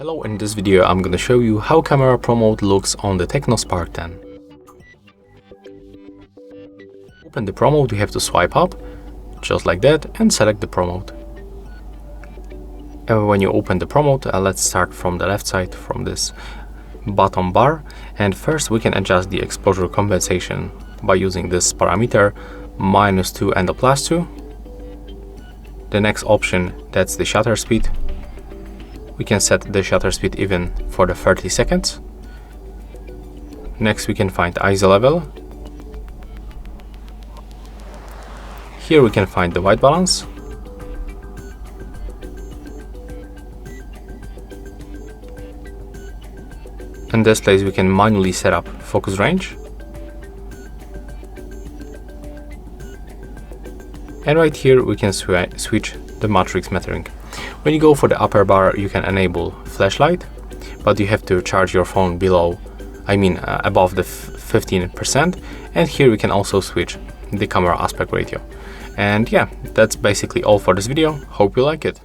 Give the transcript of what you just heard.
Hello, in this video I'm gonna show you how camera Pro mode looks on the Tecno Spark 10. Open the Pro mode, you have to swipe up, just like that, and select the Pro mode. And when you open the Pro mode, let's start from the left side, from this bottom bar, and first we can adjust the exposure compensation by using this parameter -2 and a +2. The next option, that's the shutter speed. We can set the shutter speed even for the 30 seconds. Next we can find ISO level. Here we can find the white balance. In this place we can manually set up focus range. And right here we can switch the matrix metering. When you go for the upper bar, you can enable flashlight, but you have to charge your phone above the 15%. And here we can also switch the camera aspect ratio. And yeah, that's basically all for this video. Hope you like it.